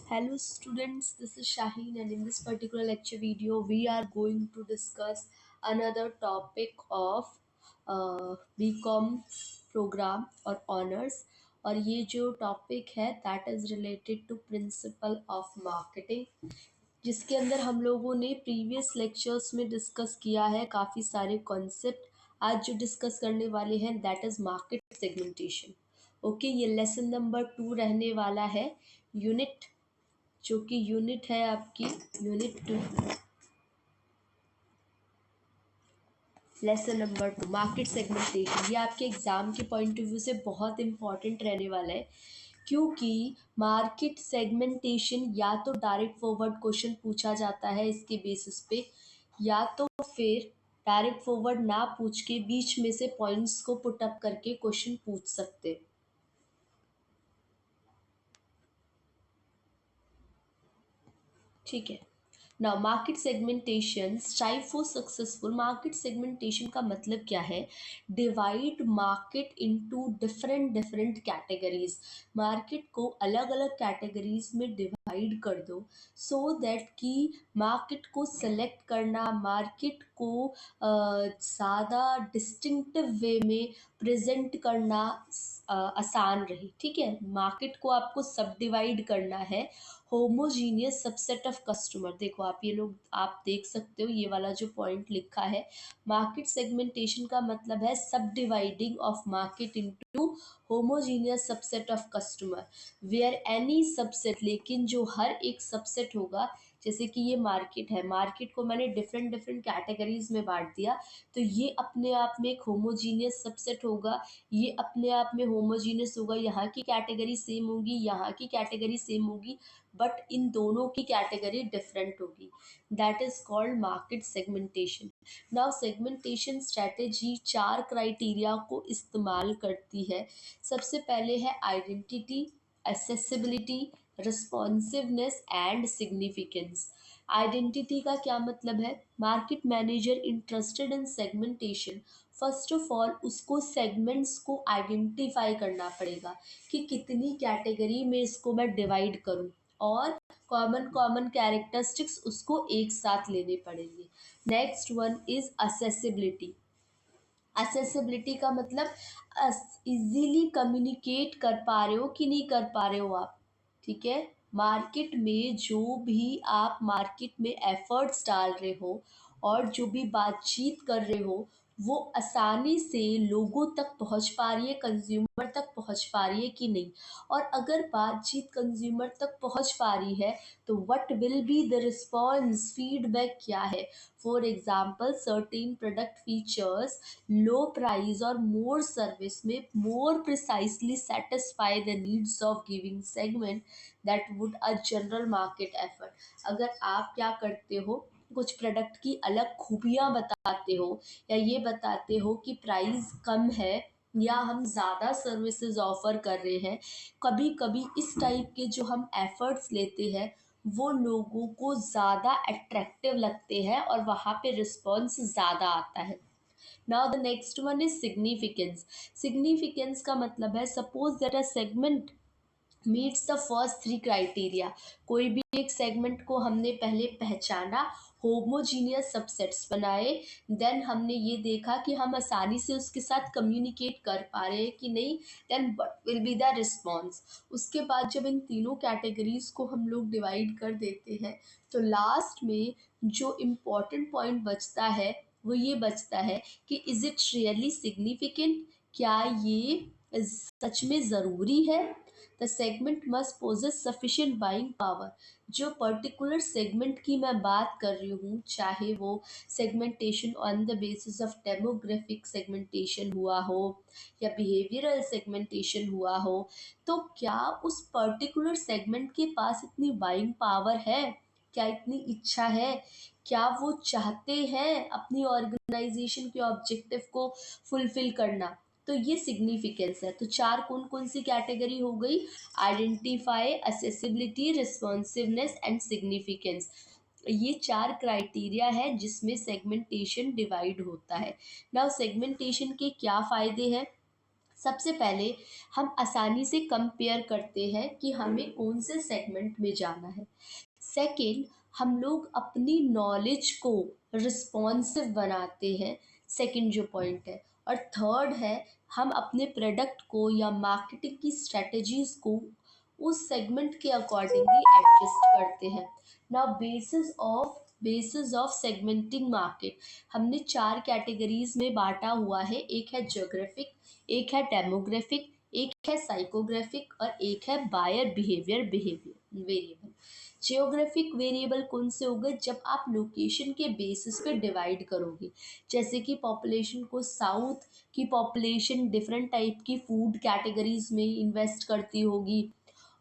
Hello students, this is Shaheen and in this particular lecture video we are going to discuss another topic of BCom program और honors और ये जो topic है that is related to principle of marketing जिसके अंदर हम लोगों ने प्रीवियस लेक्चर्स में डिस्कस किया है काफ़ी सारे कॉन्सेप्ट। आज जो डिस्कस करने वाले हैं that is market segmentation. Okay, ये लेसन नंबर 2 रहने वाला है। यूनिट जो कि यूनिट है आपकी unit 2, lesson number 2 market segmentation. ये आपके एग्जाम के पॉइंट ऑफ व्यू से बहुत इंपॉर्टेंट रहने वाला है क्योंकि मार्केट सेगमेंटेशन या तो डायरेक्ट फॉरवर्ड क्वेश्चन पूछा जाता है इसके बेसिस पे, या तो फिर डायरेक्ट फॉरवर्ड ना पूछ के बीच में से पॉइंट्स को पुट अप करके क्वेश्चन पूछ सकते हैं। ठीक है। Now market segmentation strive for successful. Market segmentation का मतलब क्या है? Divide market into different different categories. Market को अलग अलग कैटेगरीज में डिवाइड कर दो सो दैट कि मार्केट को सेलेक्ट करना, मार्केट को ज़्यादा डिस्टिंक्टिव वे में प्रेजेंट करना आसान रहे। ठीक है, मार्केट को आपको सब डिवाइड करना है। होमोजीनियस सबसेट ऑफ कस्टमर, देखो आप ये लोग आप देख सकते हो ये वाला जो पॉइंट लिखा है, मार्केट सेगमेंटेशन का मतलब है subdividing of market into homogeneous subset of customer where any subset, लेकिन जो हर एक सबसेट होगा, जैसे कि ये मार्केट है, मार्केट को मैंने डिफरेंट डिफरेंट कैटेगरीज में बांट दिया तो ये अपने आप में एक होमोजीनियस सबसेट होगा। ये अपने आप में होमोजीनियस होगा, यहाँ की कैटेगरी सेम होगी, यहाँ की कैटेगरी सेम होगी, बट इन दोनों की कैटेगरी डिफरेंट होगी। That is called market segmentation. Now segmentation strategy 4 criteria को इस्तेमाल करती है। सबसे पहले है identity, accessibility, responsiveness and significance. Identity का क्या मतलब है? Market manager interested in segmentation, first of all उसको सेगमेंट्स को आइडेंटिफाई करना पड़ेगा कि कितनी कैटेगरी में इसको मैं डिवाइड करूं और कॉमन कॉमन कैरेक्टरिस्टिक्स उसको एक साथ लेने पड़ेंगे। Next one is accessibility. Accessibility का मतलब इजीली कम्युनिकेट कर पा रहे हो कि नहीं कर पा रहे हो आप। ठीक है, मार्केट में जो भी आप मार्केट में एफर्ट्स डाल रहे हो और जो भी बातचीत कर रहे हो वो आसानी से लोगों तक पहुंच पा रही है, कंज्यूमर तक पहुंच पा रही है कि नहीं। और अगर बातचीत कंज्यूमर तक पहुंच पा रही है तो what will be the response, feedback क्या है। For example certain product features, low price और मोर सर्विस में more precisely satisfy the needs of giving segment that would a general market effort. अगर आप क्या करते हो, कुछ प्रोडक्ट की अलग खूबियां बताते हो या ये बताते हो कि प्राइस कम है या हम ज़्यादा सर्विसेज ऑफर कर रहे हैं, कभी कभी इस टाइप के जो हम एफर्ट्स लेते हैं वो लोगों को ज़्यादा अट्रैक्टिव लगते हैं और वहाँ पे रिस्पॉन्स ज़्यादा आता है। Now the next one is significance. Significance का मतलब है suppose that a segment meets the first 3 criteria. कोई भी एक सेगमेंट को हमने पहले पहचाना, होमोजीनियस सबसेट्स बनाए, देन हमने ये देखा कि हम आसानी से उसके साथ कम्युनिकेट कर पा रहे हैं कि नहीं, then what will be the response. उसके बाद जब इन तीनों कैटेगरीज को हम लोग डिवाइड कर देते हैं तो लास्ट में जो इम्पोर्टेंट पॉइंट बचता है वो ये बचता है कि इज इट रियली सिग्निफिकेंट, क्या ये सच में ज़रूरी है। The segment must possess sufficient buying power. जो पर्टिकुलर सेगमेंट की मैं बात कर रही हूँ, चाहे वो segmentation on the basis of demographic segmentation हुआ हो या बिहेवियरल सेगमेंटेशन हुआ हो, तो क्या उस पर्टिकुलर सेगमेंट के पास इतनी बाइंग पावर है, क्या इतनी इच्छा है, क्या वो चाहते हैं अपनी ऑर्गेनाइजेशन के ऑब्जेक्टिव को फुलफिल करना। तो ये सिग्निफिकेंस है। तो 4 कौन कौन सी कैटेगरी हो गई? Identify, accessibility, responsiveness and significance. ये 4 क्राइटेरिया है जिसमें सेगमेंटेशन डिवाइड होता है। नाउ सेगमेंटेशन के क्या फ़ायदे हैं? सबसे पहले हम आसानी से कंपेयर करते हैं कि हमें कौन से सेगमेंट में जाना है। सेकंड, हम लोग अपनी नॉलेज को रिस्पॉन्सिव बनाते हैं, सेकंड जो पॉइंट है। और थर्ड है, हम अपने प्रोडक्ट को या मार्केटिंग की स्ट्रेटजीज को उस सेगमेंट के अकॉर्डिंगली एडजस्ट करते हैं। Now basis of segmenting market, हमने 4 कैटेगरीज में बांटा हुआ है। एक है ज्योग्राफिक, एक है डेमोग्राफिक, एक है साइकोग्राफिक और एक है buyer behaviour variable. Geographic variable कौन से होंगे? जब आप लोकेशन के बेसिस पे डिवाइड करोगे, जैसे कि पॉपुलेशन को, साउथ की पॉपुलेशन डिफरेंट टाइप की फूड कैटेगरीज में इन्वेस्ट करती होगी,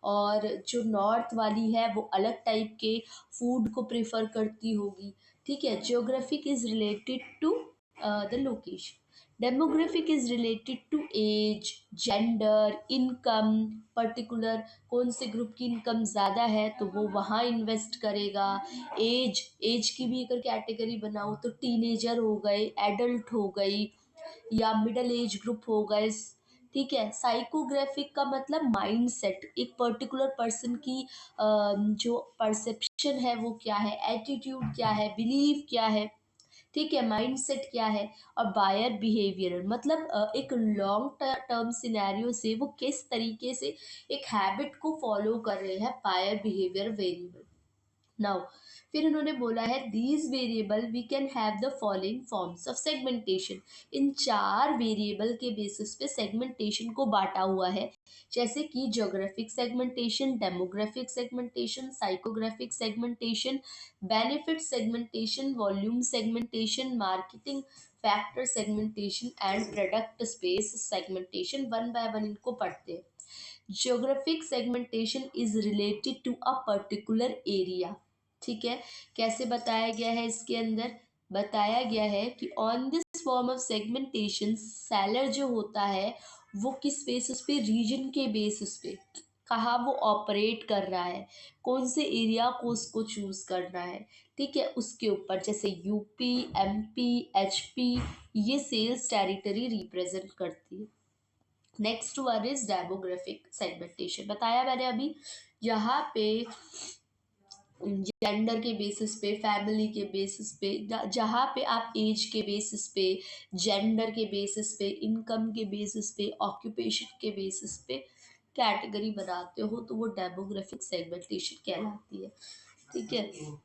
और जो नॉर्थ वाली है वो अलग टाइप के फूड को प्रेफर करती होगी। ठीक है, geographic is related to the location. Demographic is related to age, gender, income, particular कौन से ग्रुप की इनकम ज़्यादा है तो वो वहाँ इन्वेस्ट करेगा। एज की भी अगर कैटेगरी बनाओ तो टीनेजर हो गए, एडल्ट हो गई, या मिडल एज ग्रुप हो गए। ठीक है, साइकोग्राफिक का मतलब माइंड सेट, एक पर्टिकुलर पर्सन की जो परसेप्शन है वो क्या है, एटीट्यूड क्या है, बिलीव क्या है। ठीक है, माइंडसेट क्या है। और बायर बिहेवियर मतलब एक लॉन्ग टर्म सिनेरियो से वो किस तरीके से एक हैबिट को फॉलो कर रहे हैं, बायर बिहेवियर वेरिएबल। नाउ फिर उन्होंने बोला है these variable we can have the following forms of segmentation. इन 4 वेरिएबल के बेसिस पे सेगमेंटेशन को बांटा हुआ है, जैसे कि geographic segmentation, demographic segmentation, psychographic segmentation, benefit segmentation, volume segmentation, marketing factor segmentation and product space segmentation. One by one इनको पढ़ते हैं। Geographic segmentation is related to a particular area. ठीक है, कैसे बताया गया है? इसके अंदर बताया गया है कि on this form of segmentation seller जो होता है वो किस बेसिस पे, रीजन के बेसिस पे, कहाँ वो ऑपरेट कर रहा है, कौन से एरिया को उसको चूज करना है। ठीक है, उसके ऊपर जैसे यूपी, एमपी, एचपी, ये सेल्स टेरिटरी रिप्रेजेंट करती है। Next one is demographic segmentation, बताया मैंने अभी, यहाँ पे जेंडर के बेसिस पे, फैमिली के बेसिस पे, जहाँ पे आप एज के बेसिस पे, जेंडर के बेसिस पे, इनकम के बेसिस पे, ऑक्यूपेशन के बेसिस पे कैटेगरी बनाते हो तो वो डेमोग्राफिक सेगमेंटेशन कहलाती है। ठीक है,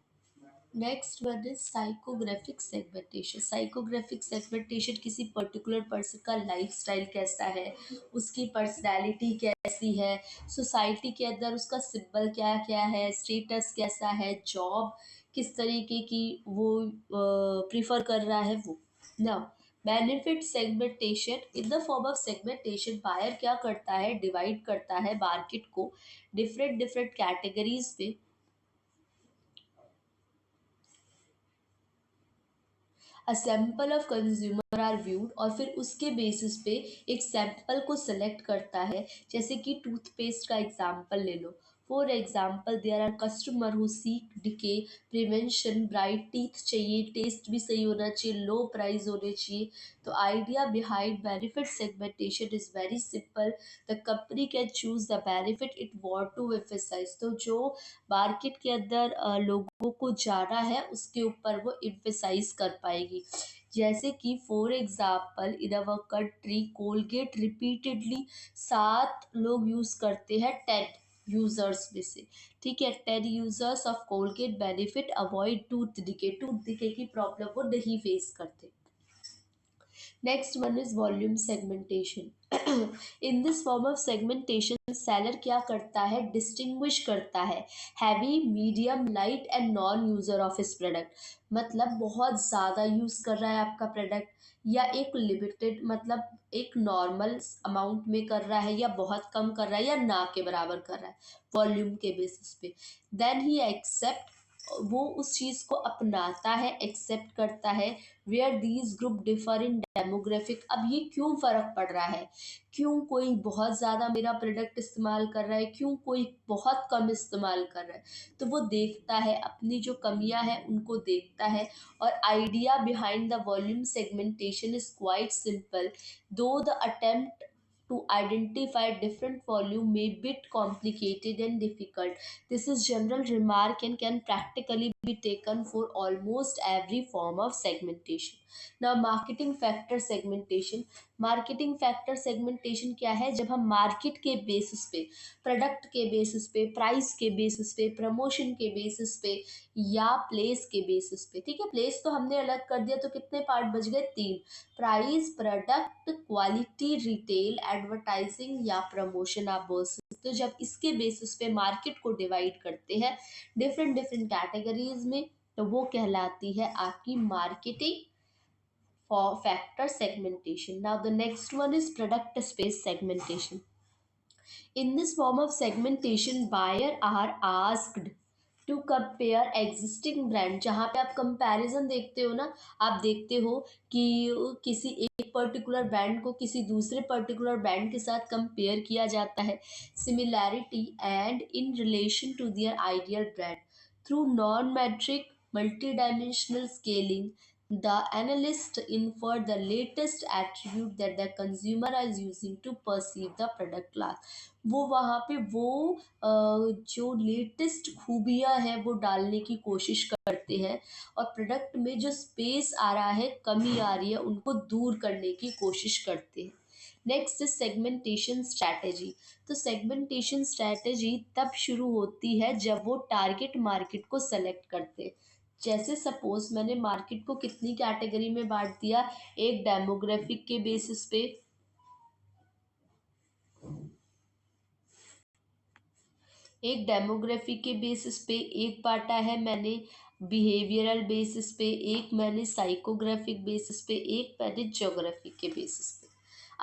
next one is psychographic segmentation. Psychographic segmentation किसी पर्टिकुलर पर्सन का लाइफस्टाइल कैसा है, उसकी पर्सनैलिटी कैसी है, सोसाइटी के अंदर उसका सिंबल क्या क्या है, स्टेटस कैसा है, जॉब किस तरीके की वो प्रिफर कर रहा है वो। ना, benefit segmentation in the form of segmentation, buyer क्या करता है, डिवाइड करता है मार्केट को डिफरेंट डिफरेंट कैटेगरीज पे। A sample of consumer are viewed, और फिर उसके बेसिस पे एक सैंपल को सिलेक्ट करता है। जैसे कि टूथपेस्ट का एग्जांपल ले लो। For example there are customer who seek decay prevention, bright teeth चाहिए, टेस्ट भी सही होना चाहिए, लो प्राइस होने चाहिए। तो idea behind benefit segmentation is very simple. The company can choose the benefit it want to emphasise. तो जो मार्केट के अंदर लोगों को जाना है उसके ऊपर वो इम्फेसाइज कर पाएगी। जैसे कि for example in our country Colgate repeatedly 7 लोग यूज करते हैं 10 यूजर्स में से। ठीक है, 10 users of Colgate benefit avoid tooth decay की प्रॉब्लम वो नहीं फेस करते। Next one is volume segmentation. In this form of segmentation seller क्या करता है, डिस्टिंग्विश करता है heavy, medium, light and non user of his product. मतलब बहुत ज़्यादा यूज़ कर रहा है आपका प्रोडक्ट, या एक लिमिटेड मतलब एक नॉर्मल अमाउंट में कर रहा है, या बहुत कम कर रहा है, या ना के बराबर कर रहा है, वॉल्यूम के बेसिस पे। देन ही एक्सेप्ट, वो उस चीज़ को अपनाता है, एक्सेप्ट करता है। Where these group differ in demographic, अब ये क्यों फ़र्क पड़ रहा है, क्यों कोई बहुत ज़्यादा मेरा प्रोडक्ट इस्तेमाल कर रहा है, क्यों कोई बहुत कम इस्तेमाल कर रहा है, तो वो देखता है, अपनी जो कमियां हैं उनको देखता है। और idea behind the volume segmentation is quite simple, though the attempt to identify different volume may bit complicated and difficult. This is general remark and can practically be taken for almost every form of segmentation. Now marketing factor segmentation. Marketing factor segmentation क्या है? जब हम market के basis पे, product के basis पे, price के basis पे, प्रमोशन के बेसिस पे या प्लेस के बेसिस पे, ठीक है, प्लेस तो हमने अलग कर दिया तो कितने पार्ट बच गए? तीन। Price, product, quality, retail, advertising या प्रमोशन आप बोल सकते हो। जब इसके बेसिस पे मार्केट को डिवाइड करते हैं डिफरेंट डिफरेंट कैटेगरीज में, तो वो कहलाती है आपकी marketing for factor segmentation. Now the next one is product space segmentation. In this form of segmentation, buyer are asked to compare existing brand. जहाँ पे आप कंपैरिजन देखते हो ना, आप देखते हो कि किसी एक पर्टिकुलर ब्रांड को किसी दूसरे पर्टिकुलर ब्रांड के साथ कंपेयर किया जाता है, similarity and in relation to their ideal brand through non metric multi dimensional scaling. The analyst infer the latest attribute that the consumer is using to perceive the product class. वो वहाँ पे वो जो latest खूबियाँ हैं वो डालने की कोशिश करते हैं और प्रोडक्ट में जो स्पेस आ रहा है, कमी आ रही है, उनको दूर करने की कोशिश करते हैं। Next is segmentation strategy. तो सेगमेंटेशन स्ट्रैटेजी तब शुरू होती है जब वो टारगेट मार्केट को सेलेक्ट करते हैं। जैसे सपोज मैंने मार्केट को कितनी कैटेगरी में बांट दिया? एक डेमोग्राफिक के बेसिस पे, एक डेमोग्राफी के बेसिस पे, एक बांटा है मैंने बिहेवियरल बेसिस पे, एक मैंने साइकोग्राफिक बेसिस पे, एक मैंने ज्योग्राफी के बेसिस पे।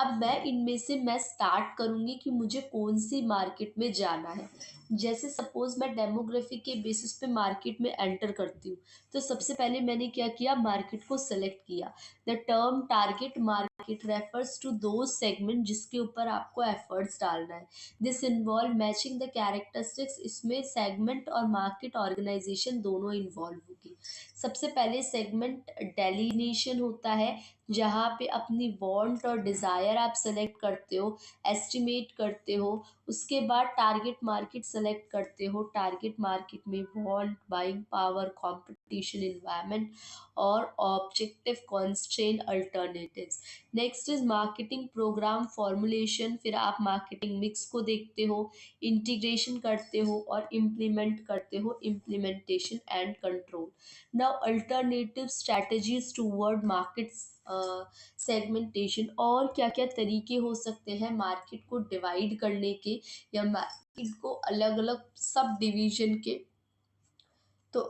अब मैं इनमें से मैं स्टार्ट करूंगी कि मुझे कौन सी मार्केट में जाना है। जैसे सपोज मैं डेमोग्राफी के बेसिस पे मार्केट में एंटर करती हूँ, तो सबसे पहले मैंने क्या किया? मार्केट को सेलेक्ट किया। The term target market refers to दो सेगमेंट जिसके ऊपर आपको एफर्ट्स डालना है। This involve matching the characteristics. इसमें सेगमेंट और मार्केट ऑर्गेनाइजेशन दोनों इन्वॉल्व होगी। सबसे पहले सेगमेंट डेलिनेशन होता है, जहाँ पे अपनी वांट और डिज़ायर आप सेलेक्ट करते हो, एस्टिमेट करते हो। उसके बाद टारगेट मार्केट सेलेक्ट करते हो। टारगेट मार्केट में want, buying power, competition environment और objective constraint alternatives. Next is marketing programme formulation. फिर आप मार्केटिंग मिक्स को देखते हो, इंटीग्रेशन करते हो और इम्प्लीमेंट करते हो, implementation and control. Now alternative strategies toward markets segmentation. और क्या क्या तरीके हो सकते हैं मार्केट को डिवाइड करने के या मार्केट को अलग अलग सब डिवीजन के? तो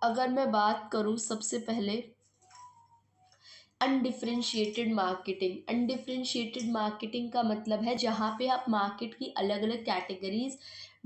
अगर मैं बात करूं सबसे पहले अनडिफरेंशिएटेड मार्केटिंग। अनडिफरेंशिएटेड मार्केटिंग का मतलब है जहाँ पे आप मार्केट की अलग अलग कैटेगरीज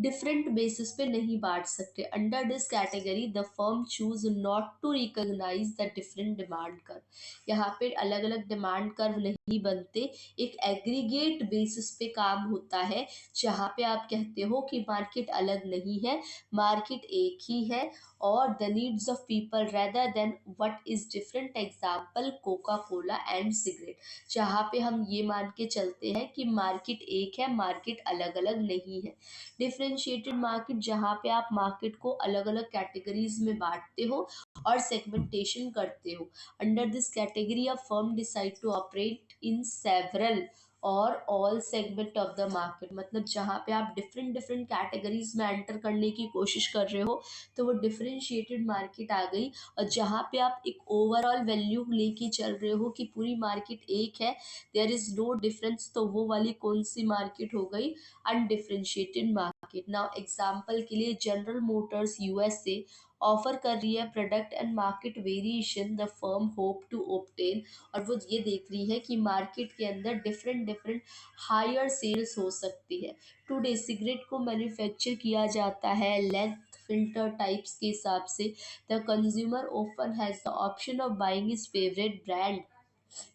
डिफरेंट बेसिस पे नहीं बांट सकते। Under this category the firm choose not to recognise the different demand curve. यहाँ पे अलग अलग डिमांड कर्व नहीं बनते, एक एग्रीगेट बेसिस पे काम होता है, जहाँ पे आप कहते हो कि मार्केट अलग नहीं है, मार्केट एक ही है और the needs of people rather than what is different. Example Coca Cola and cigarette. जहाँ पे हम ये मान के चलते हैं कि मार्केट एक है, मार्केट अलग अलग नहीं है। डिफरेंशिएटेड मार्केट जहाँ पे आप मार्केट को अलग अलग कैटेगरीज में बांटते हो और सेगमेंटेशन करते हो। Under this category a firm decide to operate in several or all segment of the market. मतलब जहाँ पे आप डिफरेंट डिफरेंट कैटेगरीज में एंटर करने की कोशिश कर रहे हो, तो वो डिफरेंशिएटेड मार्केट आ गई। और जहाँ पे आप एक ओवरऑल वैल्यू लेके चल रहे हो कि पूरी मार्केट एक है, देयर इज नो डिफरेंस, तो वो वाली कौन सी मार्केट हो गई? Undifferentiated market. नाउ एग्जांपल के लिए जनरल मोटर्स यूएसए ऑफर कर रही है product and market variation the firm hope to obtain. और वो ये देख रही है कि मार्केट के अंदर डिफरेंट डिफरेंट हायर सेल्स हो सकती है। टुडे सिगरेट को मैन्युफैक्चर किया जाता है लेंथ फिल्टर टाइप्स के हिसाब से। The consumer often has the option of buying his favourite brand,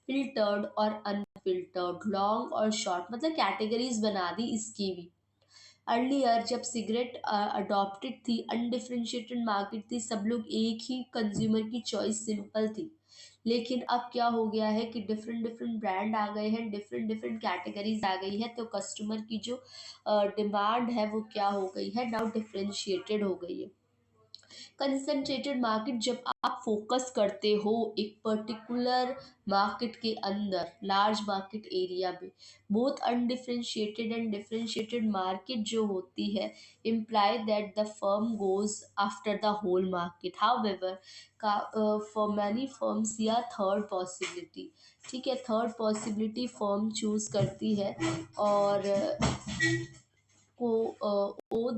filtered और अनफिल्टर्ड, लॉन्ग और शॉर्ट, मतलब कैटेगरीज बना दी इसकी भी। अर्लियर जब सिगरेट अडॉप्टेड थी, अनडिफरेंशिएटेड मार्केट थी, सब लोग एक ही कंज्यूमर की चॉइस सिंपल थी। लेकिन अब क्या हो गया है कि डिफरेंट डिफरेंट ब्रांड आ गए हैं, डिफरेंट डिफरेंट कैटेगरीज आ गई है, तो कस्टमर की जो डिमांड है वो क्या हो गई है, नाउ डिफरेंशिएटेड हो गई है। कंसंट्रेटेड मार्केट, जब आप फोकस करते हो एक पर्टिकुलर मार्केट के अंदर, लार्ज मार्केट एरिया में, both undifferentiated and differentiated market जो होती है imply that the firm goes after the whole market. However, for many firms यह थर्ड पॉसिबिलिटी, ठीक है, थर्ड पॉसिबिलिटी फर्म चूज करती है, और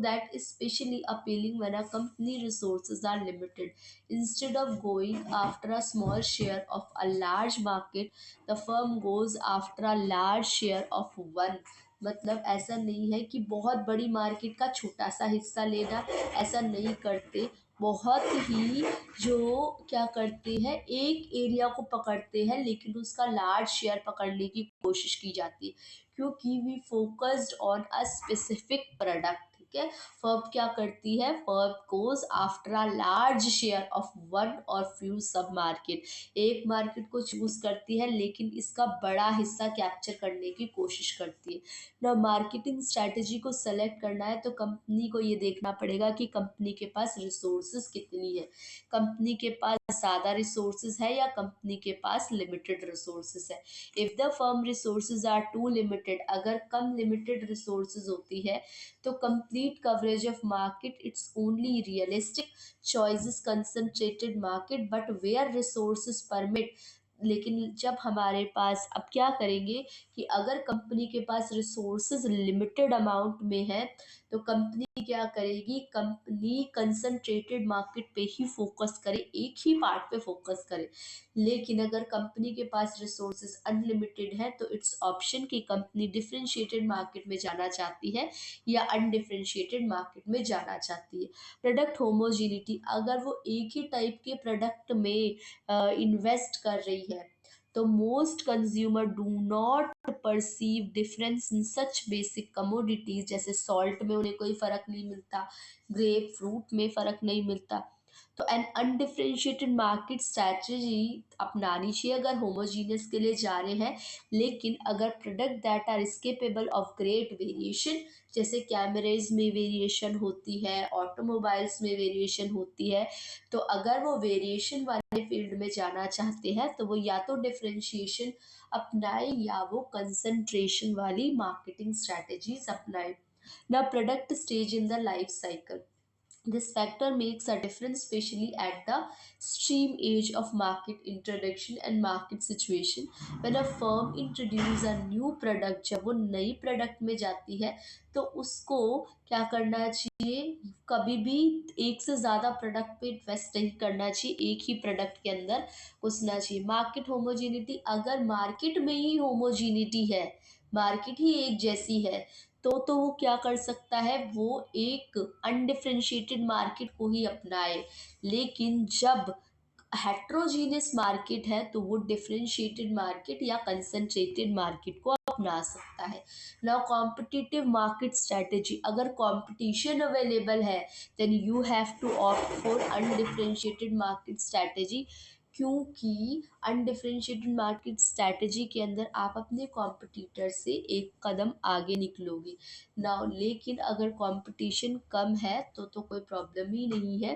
that is especially appealing when a company resources are limited. Instead of going after a small share of a large market, the firm goes after a large share of one. मतलब ऐसा नहीं है कि बहुत बड़ी मार्केट का छोटा सा हिस्सा लेना, ऐसा नहीं करते। बहुत ही जो क्या करते हैं, एक एरिया को पकड़ते हैं लेकिन उसका लार्ज शेयर पकड़ने की कोशिश की जाती है, क्योंकि we focused on a specific product. ठीक है, फर्म क्या करती है, firm goes after a large share of one or few sub market, एक मार्केट को चूज करती है लेकिन इसका बड़ा हिस्सा कैप्चर करने की कोशिश करती है ना। मार्केटिंग स्ट्रैटेजी को सेलेक्ट करना है तो कंपनी को ये देखना पड़ेगा कि कंपनी के पास रिसोर्सेज कितनी है, कंपनी के पास ज़्यादा रिसोर्सेज है या कंपनी के पास लिमिटेड रिसोर्सेज है। If the firm resources are too limited, अगर कम लिमिटेड रिसोर्सेज होती है तो complete coverage of market it's only realistic choices concentrated market but where resources permit. लेकिन जब हमारे पास, अब क्या करेंगे कि अगर कंपनी के पास रिसोर्सेज लिमिटेड अमाउंट में है तो कंपनी क्या करेगी, कंपनी कंसंट्रेटेड मार्केट पे ही फोकस करे, एक ही पार्ट पे फोकस करे। लेकिन अगर कंपनी के पास रिसोर्सेज अनलिमिटेड है तो इट्स ऑप्शन कि कंपनी डिफरेंशिएटेड मार्केट में जाना चाहती है या अनडिफरेंशिएटेड मार्केट में जाना चाहती है। प्रोडक्ट होमोजीनिटी, अगर वो एक ही टाइप के प्रोडक्ट में इन्वेस्ट कर रही है तो most consumer do not perceive difference in such basic commodities, जैसे सॉल्ट में उन्हें कोई फर्क नहीं मिलता, ग्रेप फ्रूट में फर्क नहीं मिलता। तो एन अनडिफरेंशिएटेड मार्केट स्ट्रैटेजी अपनानी चाहिए अगर होमोजीनियस के लिए जा रहे हैं। लेकिन अगर product that are capable of great variation, जैसे कैमरेज में वेरिएशन होती है, ऑटोमोबाइल्स में वेरिएशन होती है, तो अगर वो वेरिएशन वाले फील्ड में जाना चाहते हैं तो वो या तो डिफरेंशिएशन अपनाए या वो कंसंट्रेशन वाली मार्केटिंग स्ट्रैटेजीज अपनाए। ना product stage in the life cycle, this factor makes a difference, especially at the stream age of market introduction and market situation. When a firm introduce a new product, जब वो नई product में जाती है तो उसको क्या करना चाहिए, कभी भी एक से ज़्यादा प्रोडक्ट पे इन्वेस्ट नहीं करना चाहिए, एक ही प्रोडक्ट के अंदर घुसना चाहिए। मार्केट होमोजीनिटी, अगर मार्केट में ही होमोजीनिटी है, मार्केट ही एक जैसी है, तो वो क्या कर सकता है, वो एक अनडिफरेंशिएटेड मार्केट को ही अपनाए। लेकिन जब हेट्रोजीनियस मार्केट है तो वो डिफरेंशिएटेड मार्केट या कंसंट्रेटेड मार्केट को अपना सकता है। नाउ कॉम्पिटिटिव मार्केट स्ट्रेटेजी, अगर कंपटीशन अवेलेबल है then you have to opt for undifferentiated market strategy, क्योंकि अनडिफरेंशिएटेड मार्केट स्ट्रैटेजी के अंदर आप अपने कॉम्पिटिटर से एक कदम आगे निकलोगे ना। लेकिन अगर कंपटीशन कम है तो कोई प्रॉब्लम ही नहीं है,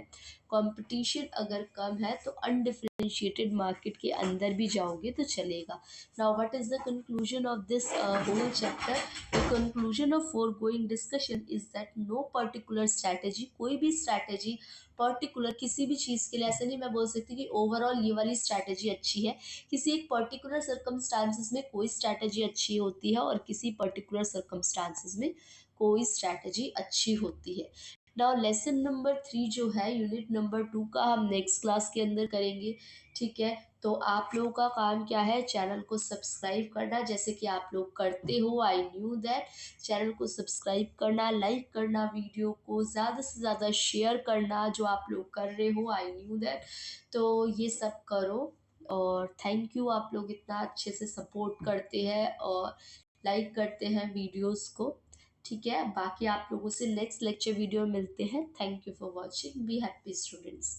कंपटीशन अगर कम है तो अनडिफरेंशिएटेड मार्केट के अंदर भी जाओगे तो चलेगा। Now what is the conclusion of this whole chapter, the conclusion of foregoing discussion is that no particular strategy, कोई भी स्ट्रैटेजी पर्टिकुलर किसी भी चीज़ के लिए, ऐसे नहीं मैं बोल सकती कि ओवरऑल ये वाली स्ट्रैटेजी अच्छी है, किसी एक पर्टिकुलर सर्कमस्टांसिस में कोई स्ट्रैटेजी अच्छी होती है और किसी पर्टिकुलर सर्कमस्टांसिस में कोई स्ट्रैटेजी अच्छी होती है। नाउ लेसन नंबर 3 जो है यूनिट नंबर 2 का, हम नेक्स्ट क्लास के अंदर करेंगे। ठीक है, तो आप लोगों का काम क्या है, चैनल को सब्सक्राइब करना, जैसे कि आप लोग करते हो, आई न्यू दैट। चैनल को सब्सक्राइब करना, लाइक करना, वीडियो को ज़्यादा से ज़्यादा शेयर करना, जो आप लोग कर रहे हो, आई न्यू दैट। तो ये सब करो, और थैंक यू, आप लोग इतना अच्छे से सपोर्ट करते हैं और लाइक करते हैं वीडियोस को। ठीक है, बाकी आप लोगों से नेक्स्ट लेक्चर वीडियो में मिलते हैं। Thank you for watching, be happy students.